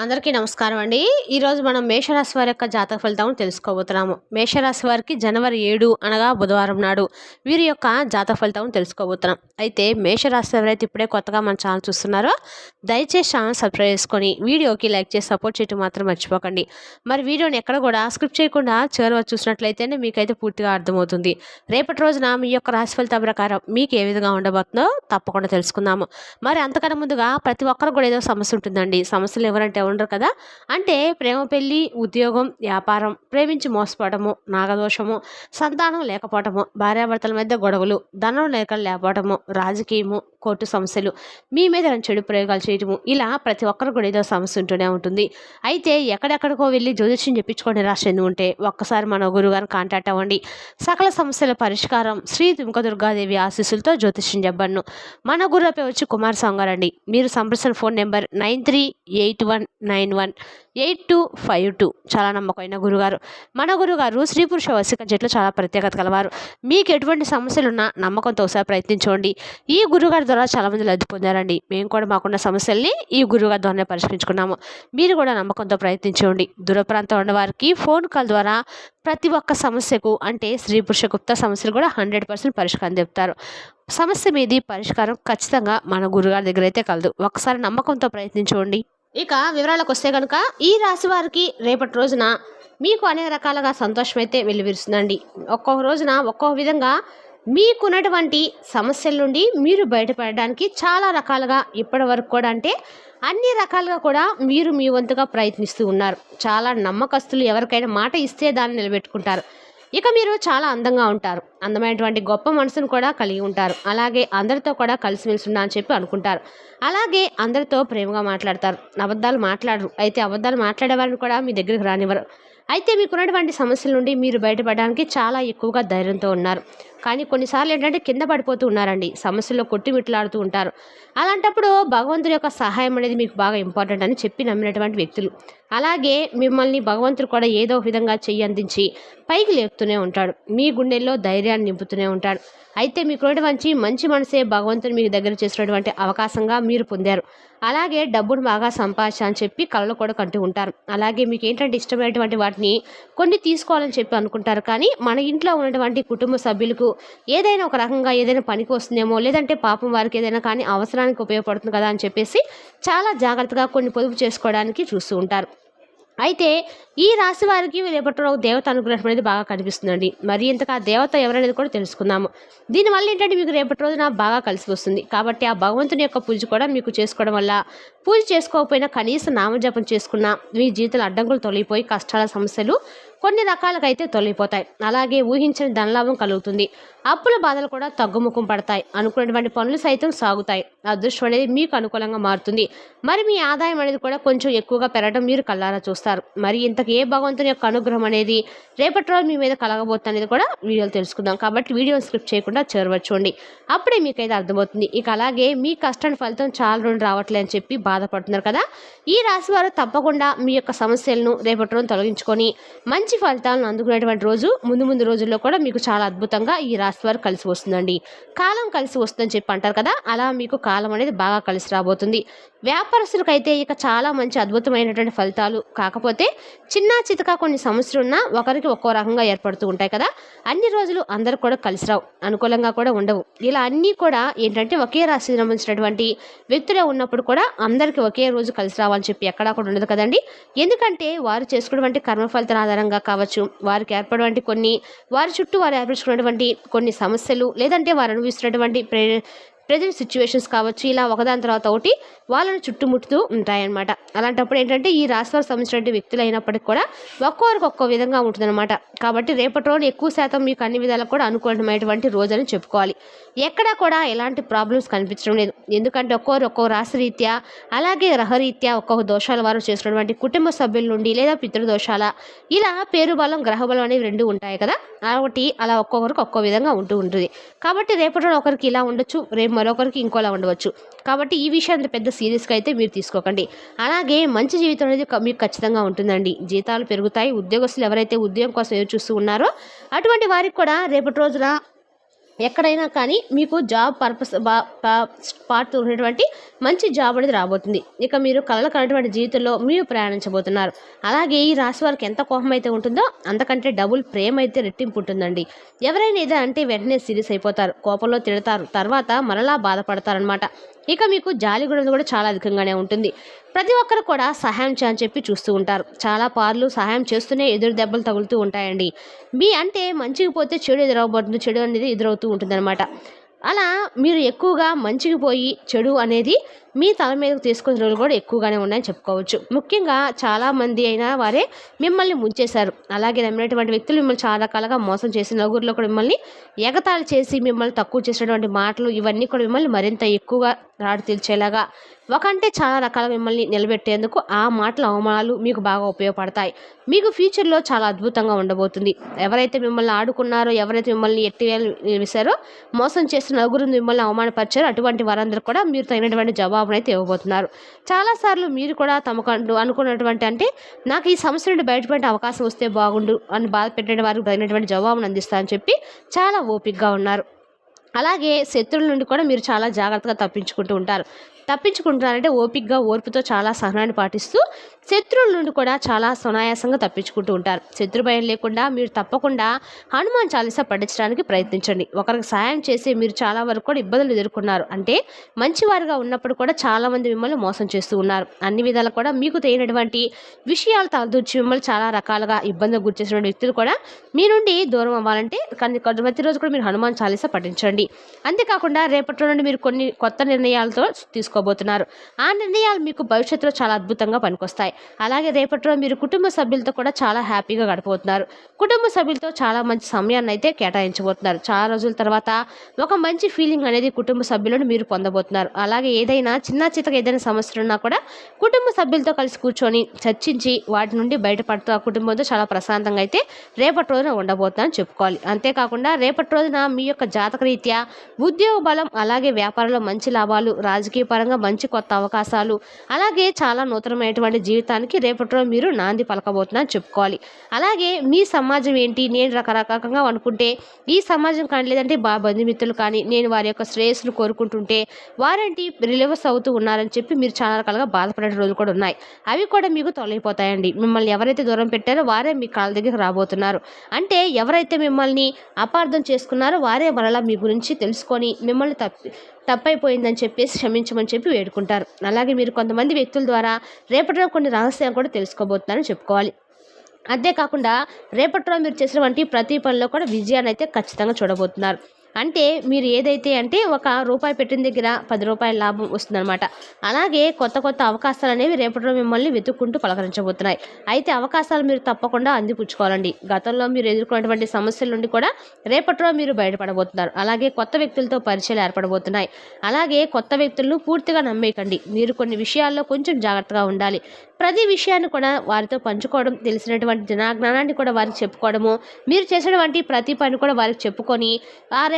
అందరికీ నమస్కారం అండి. ఈరోజు మనం మేషరాశి వారి యొక్క జాతక ఫలితాలను తెలుసుకోబోతున్నాము. మేషరాశి వారికి జనవరి 7 అనగా బుధవారం నాడు వీరి యొక్క జాతక ఫలితాలను తెలుసుకోబోతున్నాం. అయితే మేషరాశి ఎవరైతే ఇప్పుడే కొత్తగా మన ఛానల్ చూస్తున్నారో దయచేసి ఛానల్ సబ్స్క్రైబ్ చేసుకొని వీడియోకి లైక్ చేసి సపోర్ట్ చేయడం మాత్రం మర్చిపోకండి. మరి వీడియోని ఎక్కడ కూడా స్క్రిప్ట్ చేయకుండా చివరి వరకు చూసినట్లయితేనే మీకైతే పూర్తిగా అర్థమవుతుంది. రేపటి రోజున మీ యొక్క రాశి ఫలితం ప్రకారం మీకు ఏ విధంగా ఉండబోతుందో తప్పకుండా తెలుసుకుందాము. మరి అంతకన్నా ముందుగా ప్రతి ఒక్కరు కూడా ఏదో సమస్య ఉంటుందండి. సమస్యలు ఎవరంటే ఉండరు కదా. అంటే ప్రేమ, పెళ్లి, ఉద్యోగం, వ్యాపారం, ప్రేమించి మోసపోవటము, నాగదోషము, సంతానం లేకపోవటము, భార్యాభర్తల మధ్య గొడవలు, ధనం లేకపోవటము, రాజకీయము, కోర్టు సమస్యలు, మీ మీద చెడు ప్రయోగాలు చేయటము, ఇలా ప్రతి ఒక్కరు కూడా ఏదో సమస్య ఉంటూనే ఉంటుంది. అయితే ఎక్కడెక్కడికో వెళ్ళి జ్యోతిష్యం చెప్పించుకొని నిరాశ చెంది ఉంటే ఒక్కసారి మన గురువుగారిని కాంటాక్ట్ అవ్వండి. సకల సమస్యల పరిష్కారం శ్రీ దుర్గాదేవి ఆశీస్సులతో జ్యోతిష్యం చెప్పబడును. మన గురువుపై వచ్చి కుమారస్వామి గారండి. మీరు సంప్రదించిన ఫోన్ నెంబర్ 9381918252. చాలా నమ్మకమైన గురుగారు. మన గురుగారు స్త్రీ పురుష వశీకరణ జట్లు చాలా ప్రత్యేకత కలవారు. మీకు ఎటువంటి సమస్యలున్నా నమ్మకంతో ఒకసారి ప్రయత్నించండి. ఈ గురుగారి ద్వారా చాలామంది లబ్ధి పొందారండి. మేము కూడా మాకున్న సమస్యల్ని ఈ గురుగారి ద్వారానే పరిష్కరించుకున్నాము. మీరు కూడా నమ్మకంతో ప్రయత్నించండి. దూర ప్రాంతం ఉన్న వారికి ఫోన్ కాల్ ద్వారా ప్రతి ఒక్క సమస్యకు అంటే స్త్రీ పురుష గుప్త సమస్యలు కూడా 100% పరిష్కారం చెప్తారు. సమస్య మీది పరిష్కారం ఖచ్చితంగా మన గురుగారి దగ్గర అయితే కలదు. ఒకసారి నమ్మకంతో ప్రయత్నించండి. ఇక వివరాలకు వస్తే కనుక ఈ రాశి వారికి రేపటి రోజున మీకు అనేక రకాలుగా సంతోషం అయితే వెల్లివిరుస్తుందండి. ఒక్కొక్క రోజున ఒక్కొక్క విధంగా మీకున్నటువంటి సమస్యల నుండి మీరు బయటపడడానికి చాలా రకాలుగా ఇప్పటి వరకు కూడా అంటే అన్ని రకాలుగా కూడా మీరు మీ వంతుగా ప్రయత్నిస్తూ ఉన్నారు. చాలా నమ్మకస్తులు ఎవరికైనా మాట ఇస్తే దాన్ని నిలబెట్టుకుంటారు. ఇక మీరు చాలా అందంగా ఉంటారు. అందమైనటువంటి గొప్ప మనసును కూడా కలిగి ఉంటారు. అలాగే అందరితో కూడా కలిసిమెలిసి ఉన్నా అని చెప్పి అనుకుంటారు. అలాగే అందరితో ప్రేమగా మాట్లాడతారు. అబద్ధాలు మాట్లాడరు. అయితే అబద్ధాలు మాట్లాడే వారిని కూడా మీ దగ్గరికి రానివ్వరు. అయితే మీకున్నటువంటి సమస్యల నుండి మీరు బయటపడడానికి చాలా ఎక్కువగా ధైర్యంతో ఉన్నారు. కానీ కొన్నిసార్లు ఏంటంటే కింద పడిపోతూ ఉన్నారండి. సమస్యల్లో కొట్టిమిట్లాడుతూ ఉంటారు. అలాంటప్పుడు భగవంతుడి యొక్క సహాయం అనేది మీకు బాగా ఇంపార్టెంట్ అని చెప్పి నమ్మినటువంటి వ్యక్తులు. అలాగే మిమ్మల్ని భగవంతుడు కూడా ఏదో ఒక విధంగా చెయ్యి అందించి పైకి లేపుతూనే ఉంటాడు. మీ గుండెల్లో ధైర్యాన్ని నింపుతూనే ఉంటాడు. అయితే మీకున్నటువంటి మంచి మనసే భగవంతుడు మీకు దగ్గర చేసినటువంటి అవకాశంగా మీరు పొందారు. అలాగే డబ్బును బాగా సంపాదించా అని చెప్పి కళలు కూడా కంటూ ఉంటారు. అలాగే మీకు ఏంటంటే ఇష్టమైనటువంటి వాటిని కొన్ని తీసుకోవాలని చెప్పి అనుకుంటారు. కానీ మన ఇంట్లో ఉన్నటువంటి కుటుంబ సభ్యులకు ఏదైనా ఒక రకంగా ఏదైనా పనికి వస్తుందేమో, లేదంటే పాపం వారికి ఏదైనా కానీ అవసరానికి ఉపయోగపడుతుంది కదా అని చెప్పేసి చాలా జాగ్రత్తగా కొన్ని పొదుపు చేసుకోవడానికి చూస్తూ ఉంటారు. అయితే ఈ రాశి వారికి రేపటిలో దేవత అనుగ్రహం అనేది బాగా కనిపిస్తుందండి. మరి ఇంతగా దేవత ఎవరనేది కూడా తెలుసుకుందాము. దీనివల్ల ఏంటంటే మీకు రేపటి రోజున బాగా కలిసి వస్తుంది. కాబట్టి ఆ భగవంతుని యొక్క పూజ కూడా మీకు చేసుకోవడం వల్ల పూజ చేసుకోకపోయినా కనీసం నామజపం చేసుకున్న మీ జీవితంలో అడ్డంకులు తొలగిపోయి కష్టాల సమస్యలు కొన్ని రకాలుగా అయితే తొలగిపోతాయి. అలాగే ఊహించని ధనలాభం కలుగుతుంది. అప్పుల బాధలు కూడా తగ్గుముఖం పడతాయి. అనుకున్నటువంటి పనులు సైతం సాగుతాయి. అదృష్టం అనేది మీకు అనుకూలంగా మారుతుంది. మరి మీ ఆదాయం అనేది కూడా కొంచెం ఎక్కువగా పెరగడం మీరు కళ్ళారా చూస్తారు. మరి ఇంతకు ఏ భగవంతుని యొక్క అనుగ్రహం అనేది రేపటి రోజు మీ మీద కలగబోతుంది అనేది కూడా వీడియోలు తెలుసుకుందాం. కాబట్టి వీడియోని స్క్రిప్ట్ చేయకుండా చేరవచ్చండి. అప్పుడే మీకైతే అర్థమవుతుంది. ఇక అలాగే మీ కష్టాన్ని ఫలితం చాలా రోజులు రావట్లే అని చెప్పి బాధపడుతున్నారు కదా. ఈ రాశి వారు తప్పకుండా మీ యొక్క సమస్యలను రేపటి రోజు తొలగించుకొని మంచి ఫలితాలను అందుకునేటువంటి రోజు ముందు రోజుల్లో కూడా మీకు చాలా అద్భుతంగా ఈ రాశి వారు కలిసి వస్తుందండి. కాలం కలిసి వస్తుందని చెప్పి అంటారు కదా. అలా మీకు కాలం అనేది బాగా కలిసి రాబోతుంది. వ్యాపారస్తులకైతే ఇక చాలా మంచి అద్భుతమైనటువంటి ఫలితాలు. కాకపోతే చిన్న చితకా కొన్ని సమస్యలు ఉన్నా ఒకరికి ఒక్కో రకంగా ఏర్పడుతూ ఉంటాయి కదా. అన్ని రోజులు అందరూ కూడా కలిసి రావు, అనుకూలంగా కూడా ఉండవు. ఇలా అన్నీ కూడా ఏంటంటే ఒకే రాశికి సంబంధించినటువంటి వ్యక్తులే ఉన్నప్పుడు కూడా అందరికీ ఒకే రోజు కలిసి రావాలని చెప్పి ఎక్కడా కూడా ఉండదు కదండి. ఎందుకంటే వారు చేసుకున్నటువంటి కర్మ ఫలితాల ఆధారంగా కావచ్చు, వారికి ఏర్పడినటువంటి కొన్ని వారి చుట్టూ వారు ఏర్పరచుకున్నటువంటి కొన్ని సమస్యలు, లేదంటే వారు అనుభవిస్తున్నటువంటి ప్రజెంట్ సిచ్యువేషన్స్ కావచ్చు, ఇలా ఒకదాని తర్వాత ఒకటి వాళ్ళని చుట్టుముట్టుతూ ఉంటాయన్నమాట. అలాంటప్పుడు ఏంటంటే ఈ రాశి వారికి సంబంధించిన వ్యక్తులు అయినప్పటికీ కూడా ఒక్కొక్కరికి ఒక్కో విధంగా ఉంటుందన్నమాట. కాబట్టి రేపటి రోజు ఎక్కువ శాతం మీకు అన్ని విధాలకు కూడా అనుకూలమైనటువంటి రోజు అని చెప్పుకోవాలి. ఎక్కడా కూడా ఎలాంటి ప్రాబ్లమ్స్ కనిపించడం లేదు. ఎందుకంటే ఒక్కో రాశి రీత్యా అలాగే గ్రహరీత్యా ఒక్కొక్క దోషాల వారు చేసినటువంటి కుటుంబ సభ్యుల నుండి లేదా పితృదోషాల ఇలా పేరు బలం గ్రహ బలం అనేవి రెండు ఉంటాయి కదా. కాబట్టి అలా ఒక్కొక్కరికి ఒక్కో విధంగా ఉంటుంది. కాబట్టి రేపటి రోజు ఒకరికి ఇలా ఉండొచ్చు, రేపు మరొకరికి ఇంకోలా ఉండవచ్చు. కాబట్టి ఈ విషయాన్ని పెద్ద సీరియస్గా అయితే మీరు తీసుకోకండి. అలాగే మంచి జీవితం అనేది మీకు ఖచ్చితంగా ఉంటుందండి. జీతాలు పెరుగుతాయి. ఉద్యోగస్తులు ఎవరైతే ఉద్యోగం కోసం ఎదురు చూస్తూ ఉన్నారో అటువంటి వారికి కూడా రేపటి రోజున ఎక్కడైనా కానీ మీకు జాబ్ పర్పస్ పార్ట్ ఉన్నటువంటి మంచి జాబ్ అనేది రాబోతుంది. ఇక మీరు కలలు కన్నటువంటి జీవితంలో మీరు ప్రయాణించబోతున్నారు. అలాగే ఈ రాశి వారికి ఎంత కోపం అయితే ఉంటుందో అంతకంటే డబుల్ ప్రేమ అయితే రెట్టింపు ఉంటుందండి. ఎవరైనా ఏదో అంటే వెంటనే సీరియస్ అయిపోతారు, కోపంలో తిడతారు, తర్వాత మరలా బాధపడతారనమాట. ఇక మీకు జాలి గుణం కూడా చాలా అధికంగానే ఉంటుంది. ప్రతి ఒక్కరు కూడా సహాయం చేయని చెప్పి చూస్తూ ఉంటారు. చాలా పార్లు సహాయం చేస్తూనే ఎదురు దెబ్బలు తగులుతూ ఉంటాయండి. మీ అంటే మంచికి పోతే చెడు ఎదురవబడుతుంది, చెడు అనేది ఎదురవుతూ ఉంటుందన్నమాట. అలా మీరు ఎక్కువగా మంచికి పోయి చెడు అనేది మీ తల మీదకు తీసుకునే రోజులు కూడా ఎక్కువగానే ఉన్నాయని చెప్పుకోవచ్చు. ముఖ్యంగా చాలామంది అయినా వారే మిమ్మల్ని ముంచేశారు. అలాగే నమ్మినటువంటి వ్యక్తులు మిమ్మల్ని చాలా రకాలుగా మోసం చేసి నలుగురిలో కూడా మిమ్మల్ని ఎగతాళి చేసి మిమ్మల్ని తక్కువ చేసినటువంటి మాటలు ఇవన్నీ కూడా మిమ్మల్ని మరింత ఎక్కువగా రాడు తీర్చేలాగా ఒకంటే చాలా రకాల మిమ్మల్ని నిలబెట్టేందుకు ఆ మాటల అవమానాలు మీకు బాగా ఉపయోగపడతాయి. మీకు ఫ్యూచర్లో చాలా అద్భుతంగా ఉండబోతుంది. ఎవరైతే మిమ్మల్ని ఆడుకున్నారో, ఎవరైతే మిమ్మల్ని వేశారో, మోసం చేసిన నలుగురు మిమ్మల్ని అవమానపరిచారో అటువంటి వారందరూ కూడా మీరు తగినటువంటి జవాబునైతే ఇవ్వబోతున్నారు. చాలాసార్లు మీరు కూడా తమకంటూ అనుకున్నటువంటి అంటే నాకు ఈ సమస్య నుండి బయటపడే అవకాశం వస్తే బాగుండు అని బాధ పెట్టే వారికి తగినటువంటి జవాబును అందిస్తా అని చెప్పి చాలా ఓపికగా ఉన్నారు. అలాగే శత్రువుల నుండి కూడా మీరు చాలా జాగ్రత్తగా తప్పించుకుంటున్నారంటే ఓపికగా ఓర్పుతో చాలా సహనాన్ని పాటిస్తూ శత్రువుల నుండి కూడా చాలా సునాయాసంగా తప్పించుకుంటూ ఉంటారు. శత్రు భయం లేకుండా మీరు తప్పకుండా హనుమాన్ చాలీసా పఠించడానికి ప్రయత్నించండి. ఒకరికి సహాయం చేసి మీరు చాలా వరకు కూడా ఇబ్బందులు ఎదుర్కొన్నారు. అంటే మంచివారుగా ఉన్నప్పుడు కూడా చాలామంది మిమ్మల్ని మోసం చేస్తూ ఉన్నారు. అన్ని విధాలు కూడా మీకు తెలియనటువంటి విషయాలు తలదూర్చి మిమ్మల్ని చాలా రకాలుగా ఇబ్బందులు గురి చేసిన వ్యక్తులు కూడా మీ నుండి దూరం అవ్వాలంటే ప్రతిరోజు కూడా మీరు హనుమాన్ చాలీసా పఠించండి. అంతేకాకుండా రేపటి నుండి మీరు కొన్ని కొత్త నిర్ణయాలతో తీసుకోబోతున్నారు. ఆ నిర్ణయాలు మీకు భవిష్యత్తులో చాలా అద్భుతంగా పనికొస్తాయి. అలాగే రేపటి రోజు మీరు కుటుంబ సభ్యులతో కూడా చాలా హ్యాపీగా గడపబోతున్నారు. కుటుంబ సభ్యులతో చాలా మంచి సమయాన్ని అయితే కేటాయించబోతున్నారు. చాలా రోజుల తర్వాత ఒక మంచి ఫీలింగ్ అనేది కుటుంబ సభ్యులను మీరు పొందబోతున్నారు. అలాగే ఏదైనా చిన్న చితక ఏదైనా సమస్యలు ఉన్నా కూడా కుటుంబ సభ్యులతో కలిసి కూర్చొని చర్చించి వాటి నుండి బయటపడుతూ ఆ కుటుంబంతో చాలా ప్రశాంతంగా అయితే రేపటి రోజున ఉండబోతున్నారని చెప్పుకోవాలి. అంతేకాకుండా రేపటి రోజున మీ యొక్క జాతక రీత్యా ఉద్యోగ బలం, అలాగే వ్యాపారంలో మంచి లాభాలు, రాజకీయ పరంగా మంచి కొత్త అవకాశాలు, అలాగే చాలా నూతనమైనటువంటి జీవితానికి రేపటి రోజు మీరు నాంది పలకబోతున్నారని చెప్పుకోవాలి. అలాగే మీ సమాజం ఏంటి, నేను రకరకాలుగా అనుకుంటే ఈ సమాజం కానీ లేదంటే బంధుమిత్రులు కానీ నేను వారి యొక్క శ్రేయస్సును కోరుకుంటుంటే వారేంటి రిలీవర్స్ అవుతూ ఉన్నారని చెప్పి మీరు చాలా రకాలుగా బాధపడే రోజులు కూడా ఉన్నాయి. అవి కూడా మీకు తొలగిపోతాయండి. మిమ్మల్ని ఎవరైతే దూరం పెట్టారో వారే మీ కాళ్ళ దగ్గరికి రాబోతున్నారు. అంటే ఎవరైతే మిమ్మల్ని అపార్థం చేసుకున్నారో వారే మరలా మీ గురించి తెలుసుకొని మిమ్మల్ని తప్పైపోయిందని చెప్పేసి క్షమించమని చెప్పి వేడుకుంటారు. అలాగే మీరు కొంతమంది వ్యక్తుల ద్వారా రేపటిలో కొన్ని రహస్యాలు కూడా తెలుసుకోబోతున్నారని చెప్పుకోవాలి. అంతేకాకుండా రేపటిలో మీరు చేసినటువంటి ప్రతి పనిలో కూడా విజయాన్ని అయితే ఖచ్చితంగా చూడబోతున్నారు. అంటే మీరు ఏదైతే అంటే ₹1 పెట్టిన దగ్గర ₹10 లాభం వస్తుందన్నమాట. అలాగే కొత్త కొత్త అవకాశాలు అనేవి రేపటిలో మిమ్మల్ని వెతుక్కుంటూ పలకరించబోతున్నాయి. అయితే అవకాశాలు మీరు తప్పకుండా అందిపుచ్చుకోవాలండి. గతంలో మీరు ఎదుర్కొన్నటువంటి సమస్యల నుండి కూడా రేపటిలో మీరు బయటపడబోతున్నారు. అలాగే కొత్త వ్యక్తులతో పరిచయాలు ఏర్పడబోతున్నాయి. అలాగే కొత్త వ్యక్తులను పూర్తిగా నమ్మేయకండి. మీరు కొన్ని విషయాల్లో కొంచెం జాగ్రత్తగా ఉండాలి. ప్రతి విషయాన్ని కూడా వారితో పంచుకోవడం, తెలిసినటువంటి జ్ఞానాన్ని కూడా వారికి చెప్పుకోవడము, మీరు చేసినటువంటి ప్రతి పని కూడా వారికి చెప్పుకొని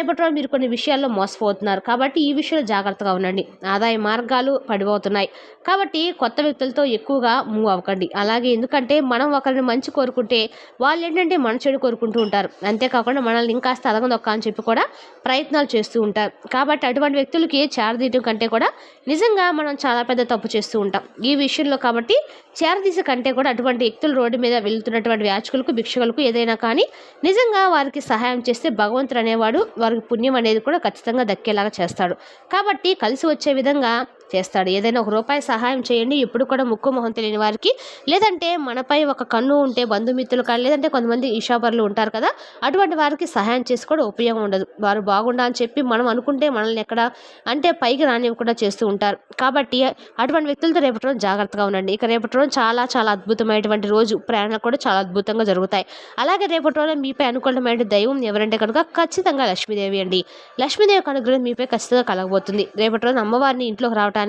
రేపటిలో మీరు కొన్ని విషయాల్లో మోసపోతున్నారు. కాబట్టి ఈ విషయంలో జాగ్రత్తగా ఉండండి. ఆదాయ మార్గాలు పడిపోతున్నాయి. కాబట్టి కొత్త వ్యక్తులతో ఎక్కువగా మూవ్ అవ్వకండి. అలాగే ఎందుకంటే మనం ఒకరిని మంచి కోరుకుంటే వాళ్ళు ఏంటంటే మన చెడు కోరుకుంటూ ఉంటారు. అంతేకాకుండా మనల్ని ఇంకాస్త అదగదొక్క అని చెప్పి కూడా ప్రయత్నాలు చేస్తూ ఉంటారు. కాబట్టి అటువంటి వ్యక్తులకి చేరదీయడం కంటే కూడా నిజంగా మనం చాలా పెద్ద తప్పు చేస్తూ ఉంటాం ఈ విషయంలో. కాబట్టి చేరదీసే కంటే కూడా అటువంటి వ్యక్తులు రోడ్డు మీద వెళ్తున్నటువంటి యాచకులకు, భిక్షకులకు ఏదైనా కానీ నిజంగా వారికి సహాయం చేస్తే భగవంతుడు అనేవాడు వారికి పుణ్యం అనేది కూడా ఖచ్చితంగా దక్కేలాగా చేస్తాడు. కాబట్టి కలిసి వచ్చే విధంగా చేస్తాడు. ఏదైనా ₹1 సహాయం చేయండి. ఎప్పుడు కూడా ముక్కు మొహం తెలియని వారికి, లేదంటే మనపై ఒక కన్ను ఉంటే బంధుమిత్రులు కానీ లేదంటే కొంతమంది ఈశాపరులు ఉంటారు కదా, అటువంటి వారికి సహాయం చేసి కూడా ఉపయోగం ఉండదు. వారు బాగుండాలని చెప్పి మనం అనుకుంటే మనల్ని ఎక్కడ అంటే పైకి రానివ్వకుండా చేస్తూ ఉంటారు. కాబట్టి అటువంటి వ్యక్తులతో రేపటి రోజు జాగ్రత్తగా ఉండండి. ఇక రేపటి రోజు చాలా చాలా అద్భుతమైనటువంటి రోజు. ప్రయాణాలు కూడా చాలా అద్భుతంగా జరుగుతాయి. అలాగే రేపటి రోజు మీపై అనుకూలమైన దైవం ఎవరంటే కనుక ఖచ్చితంగా లక్ష్మీదేవి అండి. లక్ష్మీదేవి అనుగ్రహం మీపై ఖచ్చితంగా కలగబోతుంది. రేపటి రోజు అమ్మవారిని ఇంట్లోకి రావడానికి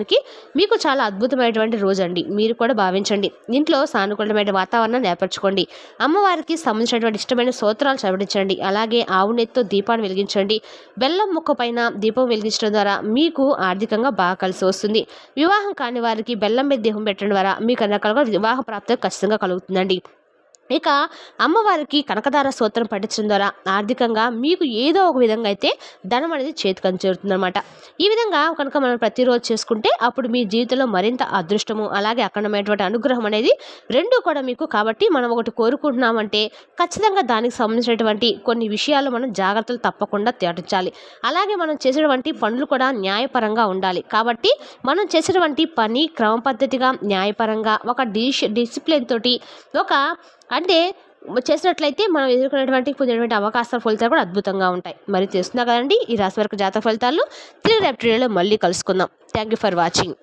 మీకు చాలా అద్భుతమైనటువంటి రోజు అండి. మీరు కూడా భావించండి. ఇంట్లో సానుకూలమైన వాతావరణాన్ని ఏర్పరచుకోండి. అమ్మవారికి సంబంధించినటువంటి ఇష్టమైన స్తోత్రాలు చదివించండి. అలాగే ఆవు నెత్తితో దీపాన్ని వెలిగించండి. బెల్లం ముక్క పైన దీపం వెలిగించడం ద్వారా మీకు ఆర్థికంగా బాగా కలిసి వస్తుంది. వివాహం కాని వారికి బెల్లం మీద దీపం పెట్టడం ద్వారా మీకు అన్ని రకాలుగా వివాహ ప్రాప్తి ఖచ్చితంగా కలుగుతుందండి. ఇక అమ్మవారికి కనకదార స్తోత్రం పఠించడం ద్వారా ఆర్థికంగా మీకు ఏదో ఒక విధంగా అయితే ధనం అనేది చేతికి చేరుతుందన్నమాట. ఈ విధంగా కనుక మనం ప్రతిరోజు చేసుకుంటే అప్పుడు మీ జీవితంలో మరింత అదృష్టము అలాగే అఖండమైనటువంటి అనుగ్రహం అనేది రెండూ కూడా మీకు. కాబట్టి మనం ఒకటి కోరుకుంటున్నామంటే ఖచ్చితంగా దానికి సంబంధించినటువంటి కొన్ని విషయాలు మనం జాగ్రత్తలు తప్పకుండా పాటించాలి. అలాగే మనం చేసేటువంటి పనులు కూడా న్యాయపరంగా ఉండాలి. కాబట్టి మనం చేసేటువంటి పని క్రమ పద్ధతిగా న్యాయపరంగా ఒక డిసిప్లిన్ తోటి ఒక అంటే చేసినట్లయితే మనం ఎదుర్కొనేటువంటి పొందేటువంటి అవకాశాలు ఫలితాలు కూడా అద్భుతంగా ఉంటాయి. మరి తెలుస్తున్నా కదండి ఈ రాశి వరకు జాతక ఫలితాలు. తిరిగి రేపటి వీడియోలో మళ్ళీ కలుసుకుందాం. Thank you for watching.